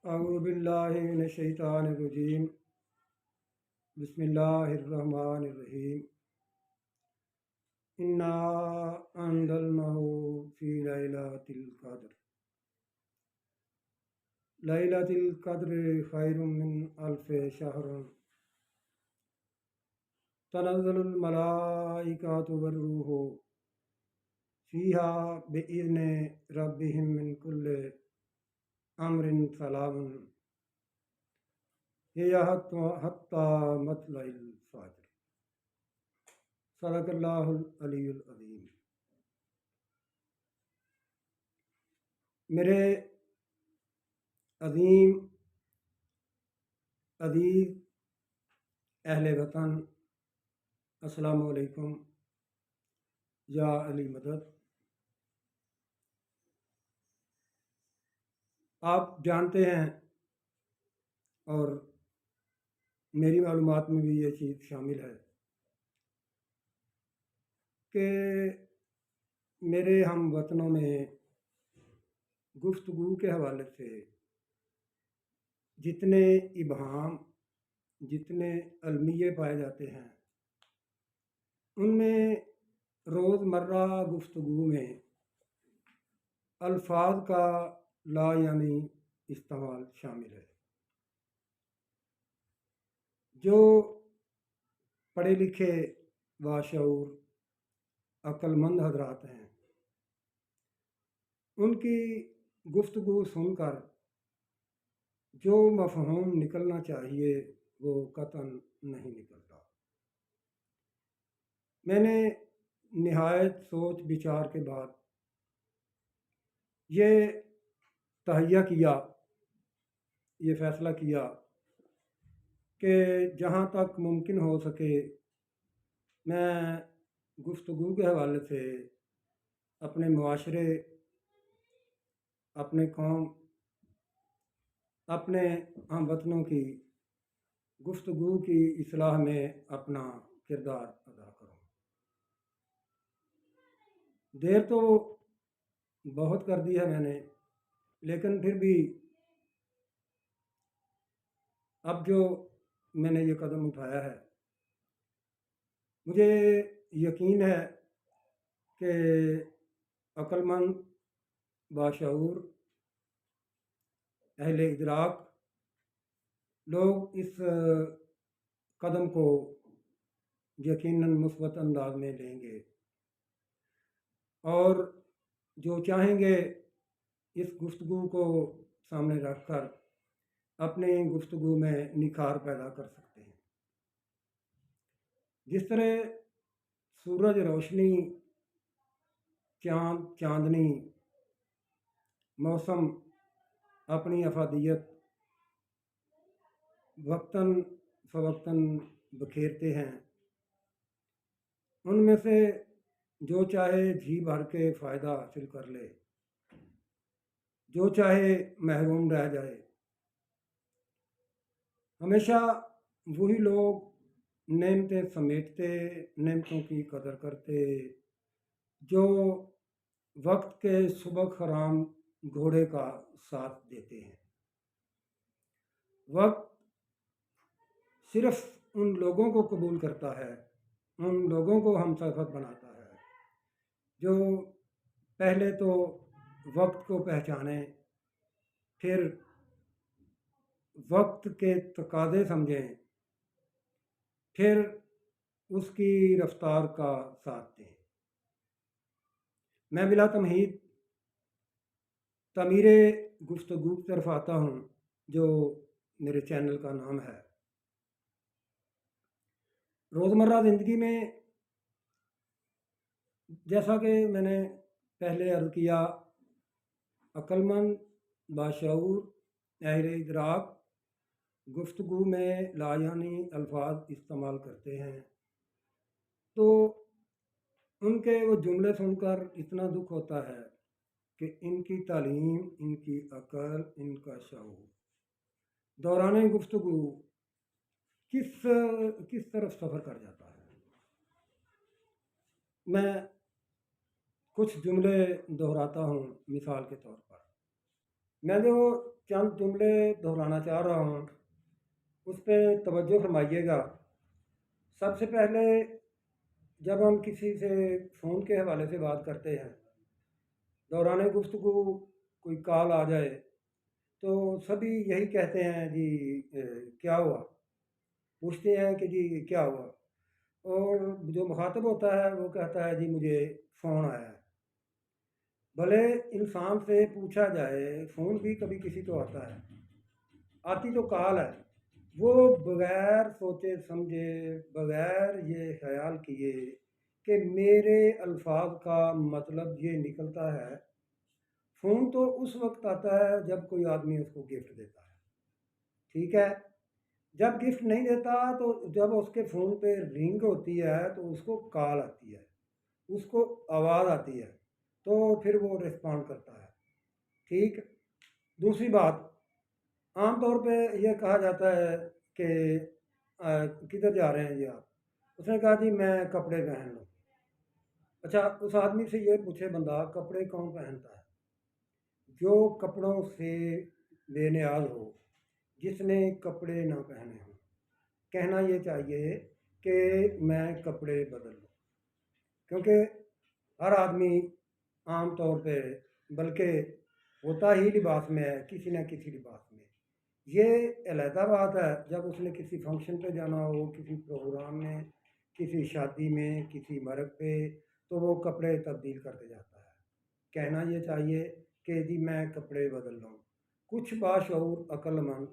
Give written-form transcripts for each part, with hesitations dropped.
اعوذ باللہ من الشیطان الرجیم بسم اللہ الرحمن الرحیم انا انزلناہ فی لیلۃ القدر لیلۃ القدر خیر من الف شہر تنزل الملائکۃ والروح فیہا بإذن ربہم من کل امر سلام ہی حتی مطلع الفجر۔ صدق اللہ العلی العظیم۔ میرے عظیم عزیز اہل وطن، السلام علیکم یا علی مدد۔ آپ جانتے ہیں اور میری معلومات میں بھی یہ چیز شامل ہے کہ میرے ہم وطنوں میں گفتگو کے حوالے سے جتنے ابہام، جتنے المیے پائے جاتے ہیں، ان میں روزمرہ گفتگو میں الفاظ کا لا یعنی استعمال شامل ہے۔ جو پڑھے لکھے باشعور عقل مند حضرات ہیں، ان کی گفتگو سن کر جو مفہوم نکلنا چاہیے وہ قطعاً نہیں نکلتا۔ میں نے نہایت سوچ بچار کے بعد یہ تہیہ کیا، یہ فیصلہ کیا کہ جہاں تک ممکن ہو سکے میں گفتگو کے حوالے سے اپنے معاشرے، اپنے قوم، اپنے ہم وطنوں کی گفتگو کی اصلاح میں اپنا کردار ادا کروں۔ دیر تو بہت کر دی ہے میں نے، لیکن پھر بھی اب جو میں نے یہ قدم اٹھایا ہے، مجھے یقین ہے کہ عقل مند، باشعور، اہل ادراک لوگ اس قدم کو یقیناً مثبت انداز میں لیں گے اور جو چاہیں گے اس گفتگو کو سامنے رکھ کر اپنی گفتگو میں نکھار پیدا کر سکتے ہیں۔ جس طرح سورج روشنی، چاند چاندنی، موسم اپنی افادیت وقتاً فوقتاً بکھیرتے ہیں، ان میں سے جو چاہے جی بھر کے فائدہ حاصل کر لے، جو چاہے محروم رہ جائے۔ ہمیشہ وہی لوگ نعمتیں سمیٹتے، نعمتوں کی قدر کرتے، جو وقت کے سبق حرام گھوڑے کا ساتھ دیتے ہیں۔ وقت صرف ان لوگوں کو قبول کرتا ہے، ان لوگوں کو ہم سفر بناتا ہے جو پہلے تو وقت کو پہچانیں، پھر وقت کے تقاضے سمجھیں، پھر اس کی رفتار کا ساتھ دیں۔ میں بلا تمہید تعمیر گفتگو کی طرف آتا ہوں، جو میرے چینل کا نام ہے۔ روزمرہ زندگی میں جیسا کہ میں نے پہلے عرض کیا، عقل مند، باشعور، اہل ادراک گفتگو میں لا یعنی الفاظ استعمال کرتے ہیں، تو ان کے وہ جملے سن کر اتنا دکھ ہوتا ہے کہ ان کی تعلیم، ان کی عقل، ان کا شعور دوران گفتگو کس طرف سفر کر جاتا ہے۔ میں کچھ جملے دہراتا ہوں مثال کے طور پر۔ میں جو چند جملے دہرانا چاہ رہا ہوں، اس پہ توجہ فرمائیے گا۔ سب سے پہلے جب ہم کسی سے فون کے حوالے سے بات کرتے ہیں، دوران گفتگو کوئی کال آ جائے تو سبھی یہی کہتے ہیں جی کیا ہوا، پوچھتے ہیں کہ جی کیا ہوا، اور جو مخاطب ہوتا ہے وہ کہتا ہے جی مجھے فون آیا ہے۔ بھلے انسان سے پوچھا جائے، فون بھی کبھی کسی کو آتا ہے، آتی تو کال ہے، وہ بغیر سوچے سمجھے، بغیر یہ خیال کیے کہ میرے الفاظ کا مطلب یہ نکلتا ہے، فون تو اس وقت آتا ہے جب کوئی آدمی اس کو گفٹ دیتا ہے، ٹھیک ہے۔ جب گفٹ نہیں دیتا تو جب اس کے فون پہ رنگ ہوتی ہے تو اس کو کال آتی ہے، اس کو آواز آتی ہے، تو پھر وہ رسپونڈ کرتا ہے، ٹھیک۔ دوسری بات، عام طور پہ یہ کہا جاتا ہے کہ کدھر جا رہے ہیں جی آپ؟ اس نے کہا جی میں کپڑے پہن لوں۔ اچھا، اس آدمی سے یہ پوچھے بندہ کپڑے کون پہنتا ہے؟ جو کپڑوں سے بے نیاز ہو، جس نے کپڑے نہ پہنے ہوں، کہنا یہ چاہیے کہ میں کپڑے بدل لوں، کیونکہ ہر آدمی عام طور پہ بلکہ ہوتا ہی لباس میں ہے، کسی نہ کسی لباس میں۔ یہ علیحدہ بات ہے جب اس نے کسی فنکشن پہ جانا ہو، کسی پروگرام میں، کسی شادی میں، کسی مرگ پہ، تو وہ کپڑے تبدیل کرتے جاتا ہے۔ کہنا یہ چاہیے کہ جی میں کپڑے بدل لوں۔ کچھ باشعور عقل مند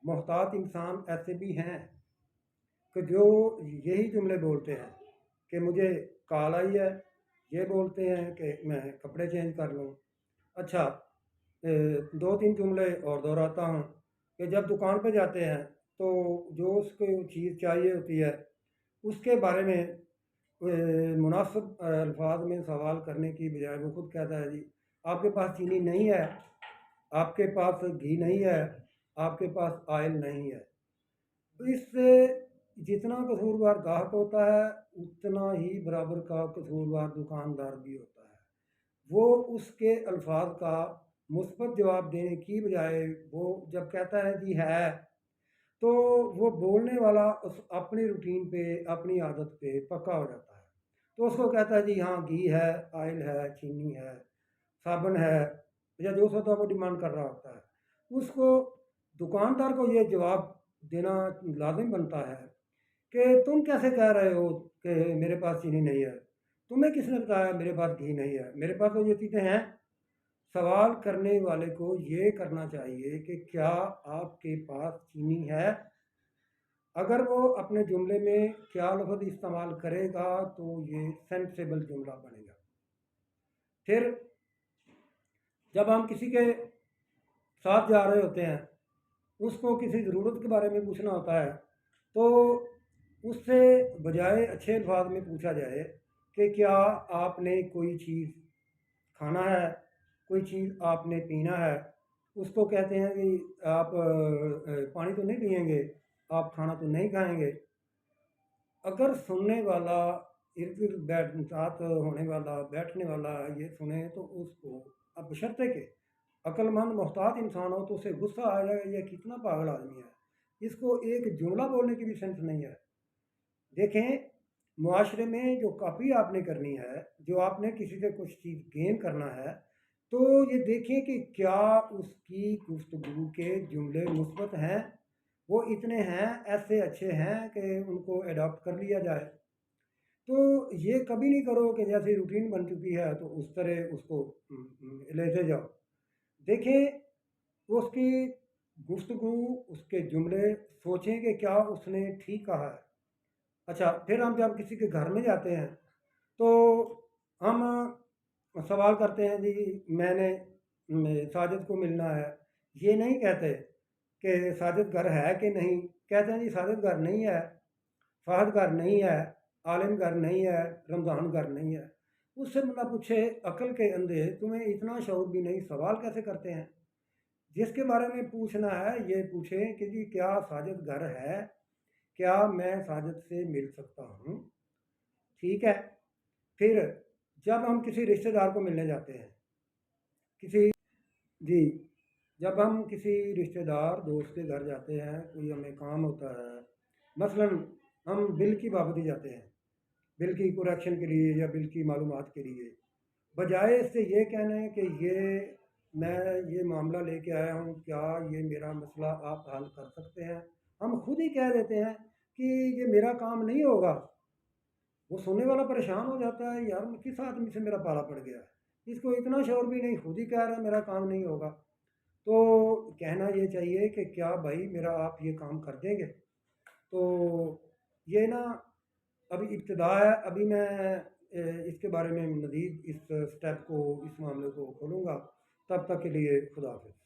محتاط انسان ایسے بھی ہیں کہ جو یہی جملے بولتے ہیں کہ مجھے کال آئی ہے، یہ بولتے ہیں کہ میں کپڑے چینج کر لوں۔ اچھا، دو تین جملے اور دہراتا ہوں کہ جب دکان پہ جاتے ہیں تو جو اس کو چیز چاہیے ہوتی ہے اس کے بارے میں مناسب الفاظ میں سوال کرنے کی بجائے وہ خود کہتا ہے جی آپ کے پاس چینی نہیں ہے، آپ کے پاس گھی نہیں ہے، آپ کے پاس آئل نہیں ہے۔ تو اس سے جتنا قصوروار گاہک ہوتا ہے اتنا ہی برابر کا قصوروار دکاندار بھی ہوتا ہے۔ وہ اس کے الفاظ کا مثبت جواب دینے کی بجائے وہ جب کہتا ہے جی ہے، تو وہ بولنے والا اس اپنی روٹین پہ، اپنی عادت پہ پکا ہو جاتا ہے، تو اس کو کہتا ہے جی ہاں گھی ہے، آئل ہے، چینی ہے، صابن ہے، یا جو سودا وہ ڈیمانڈ کر رہا ہوتا ہے، اس کو دکاندار کو یہ جواب دینا لازم بنتا ہے کہ تم کیسے کہہ رہے ہو کہ میرے پاس چینی نہیں ہے، تمہیں کس نے بتایا میرے پاس گھی نہیں ہے، میرے پاس تو یہ چیزیں ہیں۔ سوال کرنے والے کو یہ کرنا چاہیے کہ کیا آپ کے پاس چینی ہے؟ اگر وہ اپنے جملے میں کیا لفظ استعمال کرے گا تو یہ سینسیبل جملہ بنے گا۔ پھر جب ہم کسی کے ساتھ جا رہے ہوتے ہیں، اس کو کسی ضرورت کے بارے میں پوچھنا ہوتا ہے، تو اس سے بجائے اچھے الفاظ میں پوچھا جائے کہ کیا آپ نے کوئی چیز کھانا ہے، کوئی چیز آپ نے پینا ہے۔ اس کو کہتے ہیں کہ آپ پانی تو نہیں پئیں گے، آپ کھانا تو نہیں کھائیں گے۔ اگر سننے والا، ارد گرد ساتھ ہونے والا، بیٹھنے والا یہ سنے تو اس کو، اب بشرطے کہ عقل مند محتاط انسان ہو تو اسے غصہ آ جائے یہ کتنا پاگل آدمی ہے، اس کو ایک جملہ بولنے کی بھی سینس نہیں ہے۔ دیکھیں، معاشرے میں جو کاپی آپ نے کرنی ہے، جو آپ نے کسی سے کچھ چیز گین کرنا ہے، تو یہ دیکھیں کہ کیا اس کی گفتگو کے جملے مثبت ہیں، وہ اتنے ہیں، ایسے اچھے ہیں کہ ان کو ایڈاپٹ کر لیا جائے۔ تو یہ کبھی نہیں کرو کہ جیسے روٹین بن چکی ہے تو اس طرح اس کو لیتے جاؤ۔ دیکھیں اس کی گفتگو، اس کے جملے، سوچیں کہ کیا اس نے ٹھیک کہا ہے۔ اچھا، پھر ہم جب کسی کے گھر میں جاتے ہیں تو ہم سوال کرتے ہیں جی میں نے ساجد کو ملنا ہے، یہ نہیں کہتے کہ ساجد گھر ہے کہ نہیں، کہتے ہیں جی ساجد گھر نہیں ہے، فہد گھر نہیں ہے، عالم گھر نہیں ہے، رمضان گھر نہیں ہے۔ اس سے بندہ پوچھے عقل کے اندھے تمہیں اتنا شعور بھی نہیں، سوال کیسے کرتے ہیں؟ جس کے بارے میں پوچھنا ہے یہ پوچھیں کہ جی کیا ساجد گھر ہے، کیا میں ساجد سے مل سکتا ہوں، ٹھیک ہے۔ پھر جب ہم کسی رشتہ دار کو ملنے جاتے ہیں، کسی، جی جب ہم کسی رشتہ دار دوست کے گھر جاتے ہیں، کوئی ہمیں کام ہوتا ہے، مثلاً ہم بل کی بابت ہی جاتے ہیں، بل کی کریکشن کے لیے یا بل کی معلومات کے لیے، بجائے اس سے یہ کہنے کہ میں یہ معاملہ لے کے آیا ہوں، کیا یہ میرا مسئلہ آپ حل کر سکتے ہیں، ہم خود ہی کہہ دیتے ہیں کہ یہ میرا کام نہیں ہوگا۔ وہ سننے والا پریشان ہو جاتا ہے، یار کس آدمی سے میرا پالا پڑ گیا ہے، اس کو اتنا شعور بھی نہیں، خود ہی کہہ رہا ہے میرا کام نہیں ہوگا۔ تو کہنا یہ چاہیے کہ کیا بھائی میرا آپ یہ کام کر دیں گے؟ تو یہ نا ابھی ابتدا ہے، ابھی میں اس کے بارے میں مزید اس سٹیپ کو، اس معاملے کو کھولوں گا۔ تب تک کے لیے خدا حافظ۔